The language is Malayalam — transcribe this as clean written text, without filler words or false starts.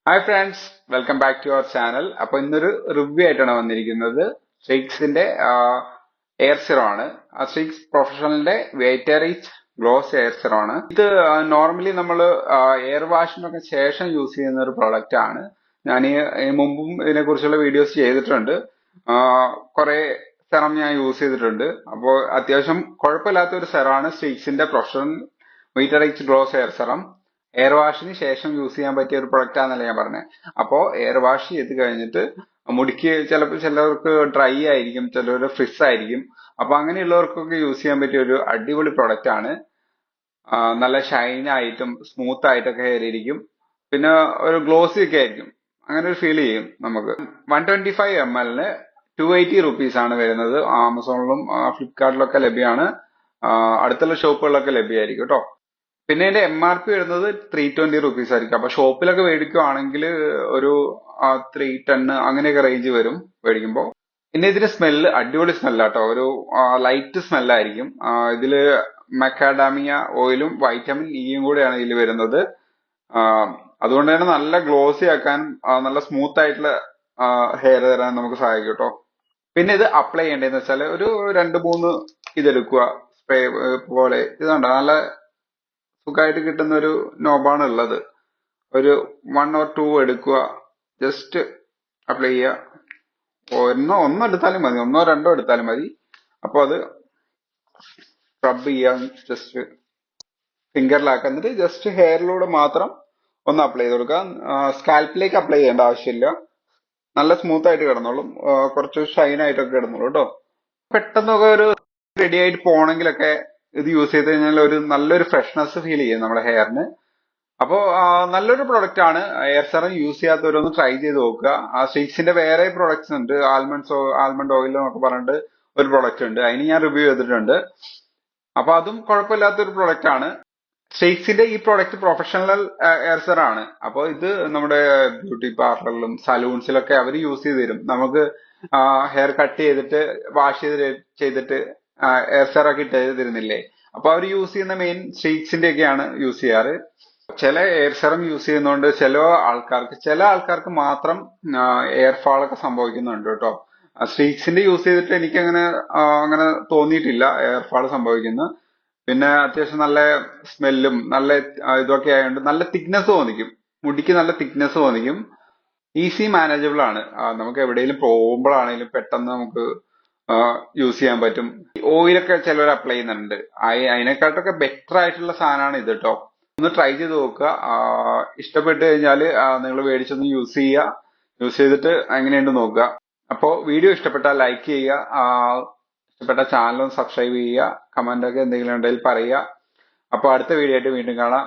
Hi friends, welcome back to our channel. അപ്പൊ ഇന്നൊരു റിവ്യൂ ആയിട്ടാണ് വന്നിരിക്കുന്നത്. സ്ട്രീക്സിന്റെ എയർ സിറോ ആണ്. സ്ട്രീക്സ് പ്രൊഫഷണലിന്റെ Vitariche gloss hair serum ആണ്. ഇത് നോർമലി നമ്മൾ എയർ വാഷിനൊക്കെ ശേഷം യൂസ് ചെയ്യുന്ന ഒരു പ്രൊഡക്റ്റ് ആണ്. ഞാൻ ഈ മുമ്പും ഇതിനെ കുറിച്ചുള്ള വീഡിയോസ് ചെയ്തിട്ടുണ്ട്. കുറെ സെറം ഞാൻ യൂസ് ചെയ്തിട്ടുണ്ട്. അപ്പോൾ അത്യാവശ്യം കുഴപ്പമില്ലാത്ത ഒരു സെറമാണ് സ്ട്രീക്സിന്റെ professional Vitariche gloss hair serum. Hair വാഷിന് ശേഷം യൂസ് ചെയ്യാൻ പറ്റിയ ഒരു പ്രൊഡക്റ്റ് ആണെന്നല്ല ഞാൻ പറഞ്ഞത്. അപ്പോ എയർ വാഷ് ചെയ്ത് കഴിഞ്ഞിട്ട് മുടിക്ക് ചിലപ്പോൾ ചിലർക്ക് ഡ്രൈ ആയിരിക്കും, ചിലർ ഫ്രിസ് ആയിരിക്കും. അപ്പൊ അങ്ങനെയുള്ളവർക്കൊക്കെ യൂസ് ചെയ്യാൻ പറ്റിയ ഒരു അടിപൊളി പ്രൊഡക്റ്റ് ആണ്. നല്ല ഷൈൻ ആയിട്ടും സ്മൂത്ത് ആയിട്ടൊക്കെ ഹെയർ ഇരിക്കും. പിന്നെ ഒരു ഗ്ലോസി ഒക്കെ ആയിരിക്കും. അങ്ങനെ ഒരു ഫീൽ ചെയ്യും നമുക്ക്. 125 ml 280 rupees ആണ് വരുന്നത്. ആമസോണിലും ഫ്ലിപ്കാർട്ടിലൊക്കെ ലഭ്യമാണ്. അടുത്തുള്ള ഷോപ്പുകളിലൊക്കെ ലഭ്യമായിരിക്കും കേട്ടോ. പിന്നെ ഇതിന്റെ MRP വരുന്നത് 320 rupees ആയിരിക്കും. അപ്പൊ ഷോപ്പിലൊക്കെ മേടിക്കുവാണെങ്കിൽ ഒരു 310 അങ്ങനെയൊക്കെ റേഞ്ച് വരും മേടിക്കുമ്പോൾ. പിന്നെ ഇതിന്റെ സ്മെല്ല് അടിപൊളി സ്മെല്ലാട്ടോ. ഒരു ലൈറ്റ് സ്മെല്ലായിരിക്കും. ഇതില് മക്കാഡാമിയ ഓയിലും വൈറ്റമിൻ ഇയും കൂടെയാണ് ഇതിൽ വരുന്നത്. അതുകൊണ്ട് തന്നെ നല്ല ഗ്ലോസി ആക്കാൻ, നല്ല സ്മൂത്ത് ആയിട്ടുള്ള ഹെയർ തരാൻ നമുക്ക് സഹായിക്കും കേട്ടോ. പിന്നെ ഇത് അപ്ലൈ ചെയ്യേണ്ടതെന്ന് വെച്ചാൽ ഒരു 2-3 ഇതെടുക്കുക, സ്പ്രേ പോലെ. ഇതുണ്ട്, നല്ല സുഖമായിട്ട് കിട്ടുന്ന ഒരു നോബാണ് ഉള്ളത്. ഒരു 1 or 2 എടുക്കുക, ജസ്റ്റ് അപ്ലൈ ചെയ്യുക. ഒന്നോ എടുത്താലും മതി, 1-2 എടുത്താലും മതി. അപ്പൊ അത് റബ്ബ് ചെയ്യാൻ ജസ്റ്റ് ഫിംഗറിലാക്കുക. എന്നിട്ട് ജസ്റ്റ് ഹെയറിലൂടെ മാത്രം ഒന്ന് അപ്ലൈ ചെയ്ത് കൊടുക്കുക. സ്കാൽപ്പിലേക്ക് അപ്ലൈ ചെയ്യേണ്ട ആവശ്യമില്ല. നല്ല സ്മൂത്ത് ആയിട്ട് കിടന്നോളും. കുറച്ച് ഷൈൻ ആയിട്ടൊക്കെ കിടന്നോളൂ കേട്ടോ. പെട്ടെന്നൊക്കെ ഒരു റെഡി ആയിട്ട് പോണെങ്കിലൊക്കെ ഇത് യൂസ് ചെയ്ത് കഴിഞ്ഞാൽ ഒരു നല്ലൊരു ഫ്രഷ്നെസ് ഫീൽ ചെയ്യും നമ്മുടെ ഹെയറിന്. അപ്പോ നല്ലൊരു പ്രൊഡക്റ്റ് ആണ്. എയർ സെറം യൂസ് ചെയ്യാത്തവരൊന്ന് ട്രൈ ചെയ്ത് നോക്കുക. സ്ട്രീക്സിന്റെ വേറെ പ്രൊഡക്ട്സ് ഉണ്ട്. ആൽമണ്ട് ഓയിൽ എന്നൊക്കെ പറഞ്ഞിട്ട് ഒരു പ്രൊഡക്റ്റ് ഉണ്ട്. അതിന് ഞാൻ റിവ്യൂ ചെയ്തിട്ടുണ്ട്. അപ്പൊ അതും കുഴപ്പമില്ലാത്തൊരു പ്രൊഡക്റ്റ് ആണ്. സ്ട്രീക്സിന്റെ ഈ പ്രൊഡക്റ്റ് പ്രൊഫഷണൽ എയർ സെറം ആണ്. അപ്പോൾ ഇത് നമ്മുടെ ബ്യൂട്ടി പാർലറിലും സലൂൺസിലൊക്കെ അവർ യൂസ് ചെയ്ത് തരും. നമുക്ക് ഹെയർ കട്ട് ചെയ്തിട്ട് വാഷ് ചെയ്തിട്ട് എയർ സെറം ഒക്കെ ഇട്ട് തരുന്നില്ലേ. അപ്പൊ അവർ യൂസ് ചെയ്യുന്ന മെയിൻ സ്ട്രീക്സിന്റെ ഒക്കെയാണ് യൂസ് ചെയ്യാറ്. ചില എയർ സെറം യൂസ് ചെയ്യുന്നതുകൊണ്ട് ചില ആൾക്കാർക്ക് മാത്രം എയർ ഫാൾ ഒക്കെ സംഭവിക്കുന്നുണ്ട് കേട്ടോ. സ്ട്രീക്സിന്റെ യൂസ് ചെയ്തിട്ട് എനിക്ക് അങ്ങനെ തോന്നിയിട്ടില്ല എയർ ഫാൾ സംഭവിക്കുന്നു. പിന്നെ അത്യാവശ്യം നല്ല സ്മെല്ലും നല്ല ഇതൊക്കെ ആയതുകൊണ്ട് നല്ല തിക്നെസ് തോന്നിക്കും. മുടിക്ക് നല്ല തിക്നെസ് തോന്നിക്കും. ഈസി മാനേജബിൾ ആണ്. നമുക്ക് എവിടെയെങ്കിലും പോകുമ്പോഴാണെങ്കിലും പെട്ടെന്ന് നമുക്ക് യൂസ് ചെയ്യാൻ പറ്റും. ഓയിലൊക്കെ ചിലവർ അപ്ലൈ ചെയ്യുന്നുണ്ട്. അതിനെക്കാട്ടൊക്കെ ബെറ്റർ ആയിട്ടുള്ള സാധനമാണ് ഇത് കേട്ടോ. ഒന്ന് ട്രൈ ചെയ്ത് നോക്കുക. ഇഷ്ടപ്പെട്ട് കഴിഞ്ഞാൽ നിങ്ങൾ മേടിച്ചൊന്ന് യൂസ് ചെയ്യുക. യൂസ് ചെയ്തിട്ട് എങ്ങനെയുണ്ട് നോക്കുക. അപ്പോൾ വീഡിയോ ഇഷ്ടപ്പെട്ടാൽ ലൈക്ക് ചെയ്യുക. ഇഷ്ടപ്പെട്ട ചാനൽ ഒന്ന് സബ്സ്ക്രൈബ് ചെയ്യുക. കമന്റ് ഒക്കെ എന്തെങ്കിലും ഉണ്ടെങ്കിൽ പറയുക. അപ്പോൾ അടുത്ത വീഡിയോ ആയിട്ട് വീണ്ടും കാണാം.